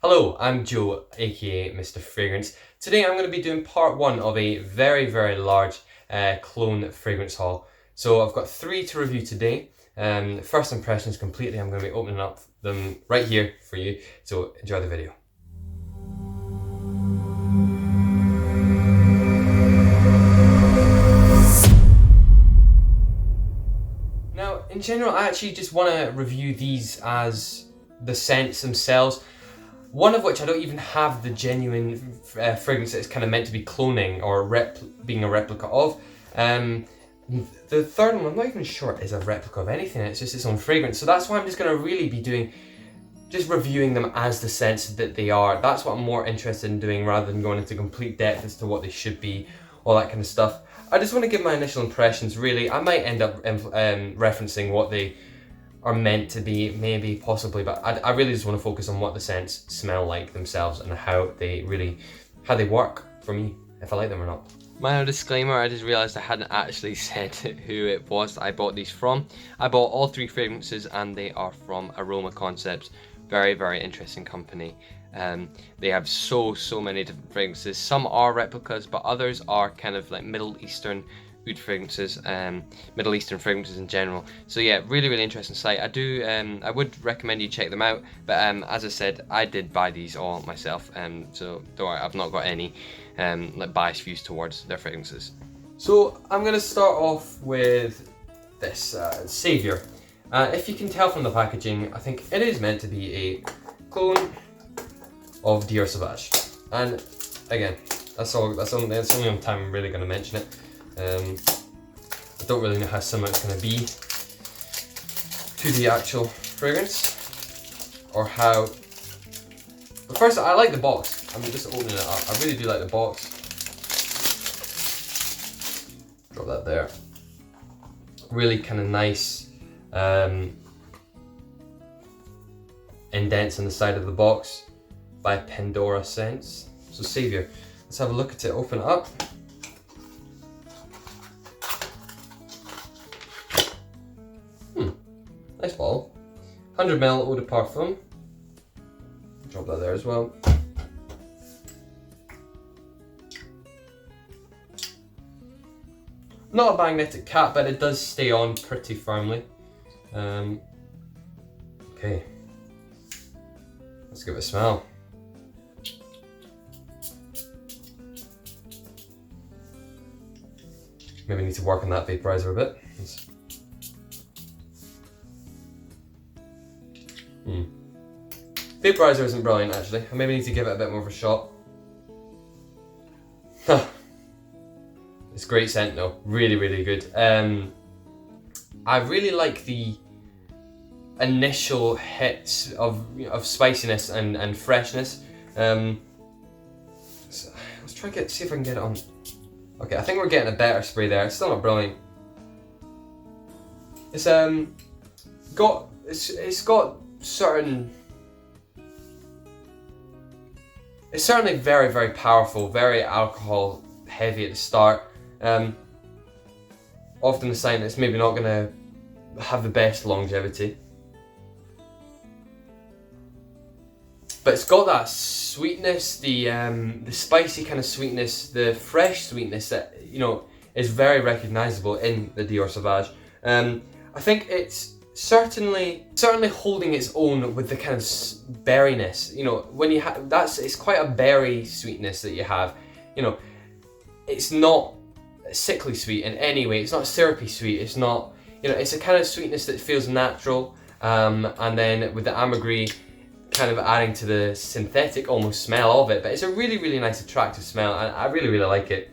Hello, I'm Joe, aka Mr. Fragrance. Today I'm going to be doing part one of a very, very large clone fragrance haul. So I've got 3 to review today. First impressions completely, I'm going to be opening up them right here for you. So enjoy the video. Now, in general, I actually just want to review these as the scents themselves. One of which I don't even have the genuine fragrance that it's kind of meant to be cloning or being a replica of. The third one, I'm not even sure is a replica of anything, it's just its own fragrance. So that's why I'm just going to really be doing, just reviewing them as the scents that they are. That's what I'm more interested in doing rather than going into complete depth as to what they should be, all that kind of stuff. I just want to give my initial impressions really. I might end up referencing what they are meant to be, maybe, possibly, but I really just want to focus on what the scents smell like themselves and how they work for me, if I like them or not. Minor disclaimer, I just realised I hadn't actually said who it was that I bought these from. I bought all 3 fragrances and they are from Aroma Concepts. Very, very interesting company. They have so many different fragrances. Some are replicas, but others are kind of like Middle Eastern oud fragrances, Middle Eastern fragrances in general. So yeah, really interesting site. I would recommend you check them out, but as I said, I did buy these all myself, so don't worry, I've not got any like biased views towards their fragrances. So I'm going to start off with this Savior. If you can tell from the packaging, I think it is meant to be a clone of Dior Sauvage, and again, that's the only time I'm really going to mention it. I don't really know how similar it's going to be to the actual fragrance, or how. But first, I like the box. I'm just opening it up. I really do like the box. Drop that there. Really kind of nice indents on the side of the box by Pandora Scents. So Savior. Let's have a look at it. Open it up. Nice bottle. 100ml eau de parfum. Drop that there as well. Not a magnetic cap, but it does stay on pretty firmly. Okay. Let's give it a smell. Maybe need to work on that vaporizer a bit. Vaporizer isn't brilliant actually. I maybe need to give it a bit more of a shot. It's a great scent though. Really good. I really like the initial hits of spiciness and freshness. So let's try and see if I can get it on. Okay, I think we're getting a better spray there. It's still not brilliant. It's got certain. It's certainly very powerful, very alcohol heavy at the start. Often a sign that it's maybe not going to have the best longevity. But it's got that sweetness, the spicy kind of sweetness, the fresh sweetness that, you know, is very recognisable in the Dior Sauvage. I think it's certainly holding its own with the kind of berryness. You know, when you have it's quite a berry sweetness that you have. You know, it's not sickly sweet in any way. It's not syrupy sweet. It's not, you know, it's a kind of sweetness that feels natural. And then with the ambergris kind of adding to the synthetic almost smell of it. But it's a really nice, attractive smell, and I really like it.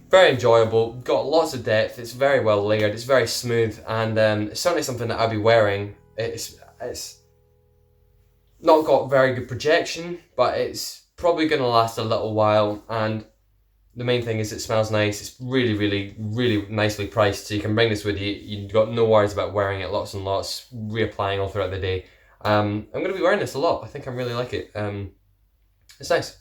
Very enjoyable, got lots of depth, it's very well layered, it's very smooth, and it's certainly something that I'll be wearing. It's not got very good projection, but it's probably going to last a little while, and the main thing is it smells nice. It's really nicely priced, so you can bring this with you. You've got no worries about wearing it lots and lots, reapplying all throughout the day. I'm going to be wearing this a lot. I think I really like it. It's nice.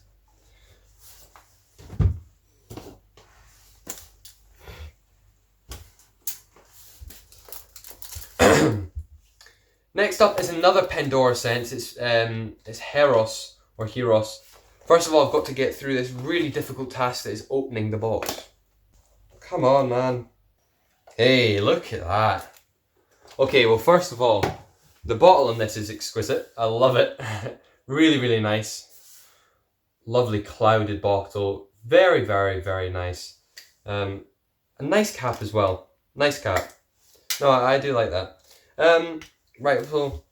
Next up is another Pandora scent. It's Heros or Heros. First of all, I've got to get through this really difficult task that is opening the box. Come on, man. Hey, look at that. Okay, well, first of all, the bottle on this is exquisite. I love it. Really, really nice. Lovely clouded bottle. Very, very, very nice. A nice cap as well. Nice cap. No, I do like that. Right, so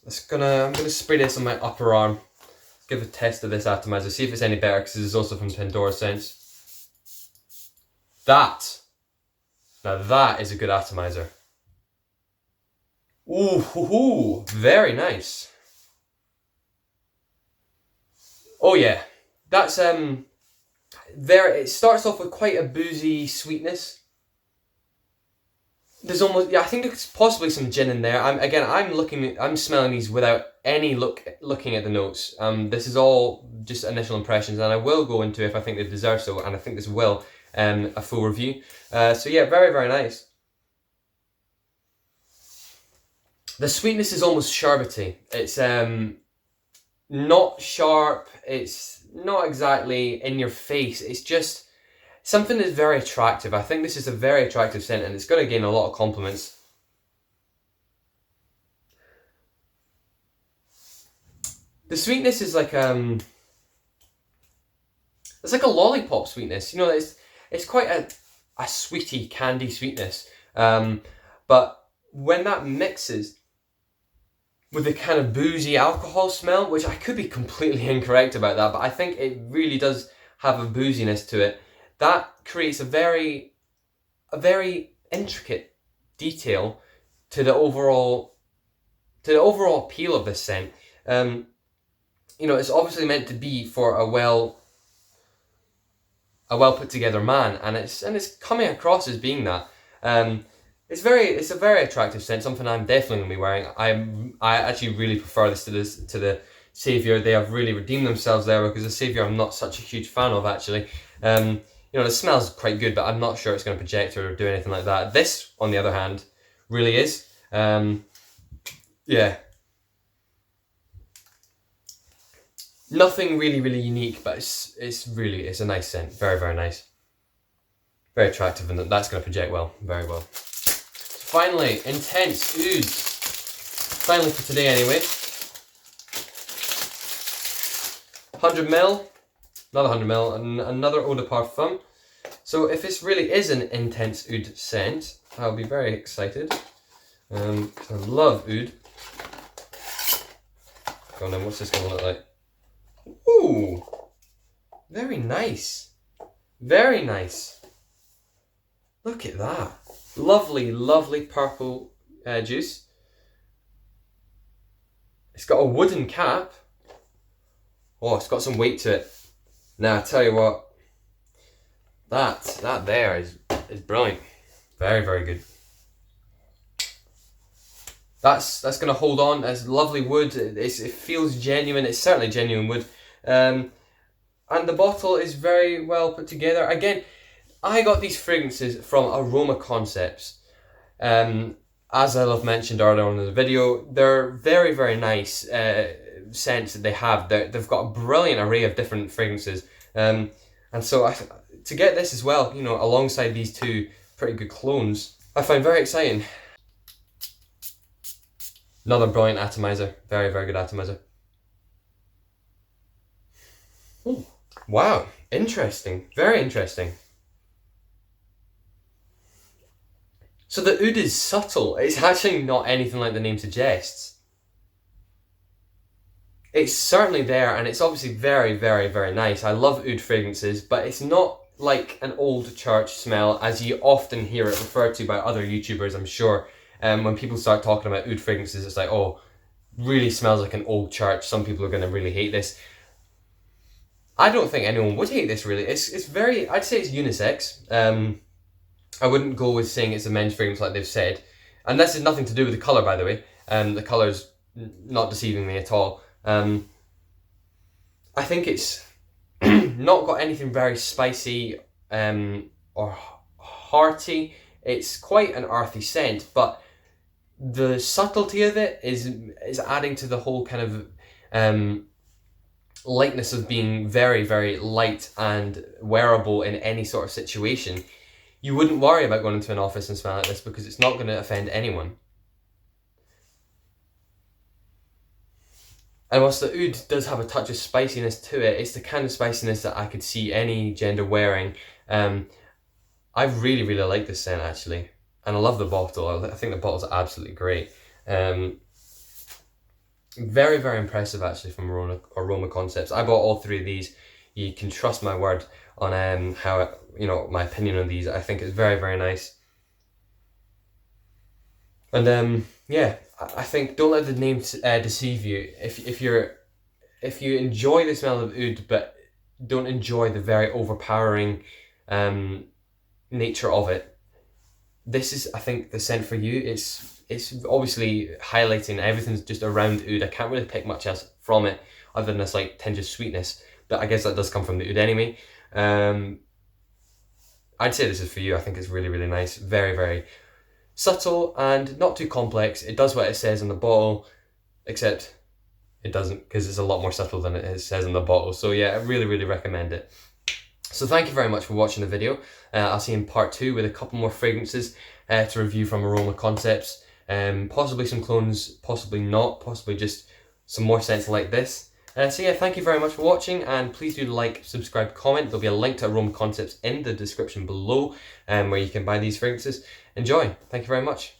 I'm gonna spray this on my upper arm. Let's give a test of this atomizer. See if it's any better, because this is also from Pandora Scents. Now that is a good atomizer. Ooh, very nice. Oh yeah, that's it starts off with quite a boozy sweetness. There's almost, I think there's possibly some gin in there. I'm smelling these without any looking at the notes. This is all just initial impressions, and I will go into if I think they deserve so, and I think this will, a full review. So yeah, very, very nice. The sweetness is almost sherbety. It's not sharp, it's not exactly in your face, it's just something that's very attractive. I think this is a very attractive scent, and it's going to gain a lot of compliments. The sweetness is like it's like a lollipop sweetness. You know, it's quite a sweety candy sweetness. But when that mixes with the kind of boozy alcohol smell, which I could be completely incorrect about that, but I think it really does have a booziness to it. That creates a very intricate detail to the overall appeal of this scent. You know, it's obviously meant to be for a well put together man, and it's coming across as being that. It's a very attractive scent, something I'm definitely gonna be wearing. I actually really prefer this to the Savior. They have really redeemed themselves there, because the Savior I'm not such a huge fan of, actually. You know, it smells quite good, but I'm not sure it's going to project or do anything like that. This, on the other hand, really is. Yeah. Nothing really, really unique, but it's a nice scent. Very, very nice. Very attractive, and that's going to project well, very well. Finally, Intense Ooze. Finally for today anyway. 100ml. Another 100ml, another eau de parfum. So if this really is an Intense Oud scent, I'll be very excited. I love oud. Go on then, what's this going to look like? Ooh, very nice. Very nice. Look at that. Lovely, lovely purple juice. It's got a wooden cap. Oh, it's got some weight to it. Now, I tell you what, that there is brilliant. Very, very good. That's going to hold on. It's lovely wood. It feels genuine. It's certainly genuine wood. And the bottle is very well put together. Again, I got these fragrances from Aroma Concepts. As I've mentioned earlier on in the video, they're very, very nice scents that they have. They've got a brilliant array of different fragrances. And so to get this as well, you know, alongside these two pretty good clones, I find very exciting. Another brilliant atomizer. Very, very good atomizer. Ooh, wow, interesting. Very interesting. So the oud is subtle. It's actually not anything like the name suggests. It's certainly there, and it's obviously very, very, very nice. I love oud fragrances, but it's not like an old church smell, as you often hear it referred to by other YouTubers, I'm sure. When people start talking about oud fragrances, it's like, oh, really smells like an old church. Some people are going to really hate this. I don't think anyone would hate this, really. It's very, I'd say it's unisex. I wouldn't go with saying it's a men's fragrance like they've said. And this has nothing to do with the colour, by the way. The colour's not deceiving me at all. I think it's not got anything very spicy or hearty. It's quite an earthy scent, but the subtlety of it is adding to the whole kind of lightness of being very, very light and wearable in any sort of situation. You wouldn't worry about going into an office and smelling like this because it's not going to offend anyone. And whilst the oud does have a touch of spiciness to it, it's the kind of spiciness that I could see any gender wearing. I really, really like this scent actually. And I love the bottle. I think the bottle's absolutely great. Very, very impressive actually from Aroma Concepts. I bought all three of these. You can trust my word on how, my opinion on these. I think it's very, very nice. And yeah, I think don't let the name deceive you. If you enjoy the smell of oud but don't enjoy the very overpowering nature of it, this is, I think, the scent for you. It's obviously highlighting everything's just around oud. I can't really pick much else from it other than this like tinge of sweetness, but I guess that does come from the oud anyway. I'd say this is for you. I think it's really, really nice. Very, very subtle and not too complex. It does what it says in the bottle, except it doesn't, because it's a lot more subtle than it says in the bottle. So yeah, I really, really recommend it. So thank you very much for watching the video. I'll see you in part 2 with a couple more fragrances to review from Aroma Concepts. Possibly some clones, possibly not, possibly just some more scents like this. So yeah, thank you very much for watching, and please do like, subscribe, comment. There'll be a link to Aroma Concepts in the description below where you can buy these fragrances. Enjoy. Thank you very much.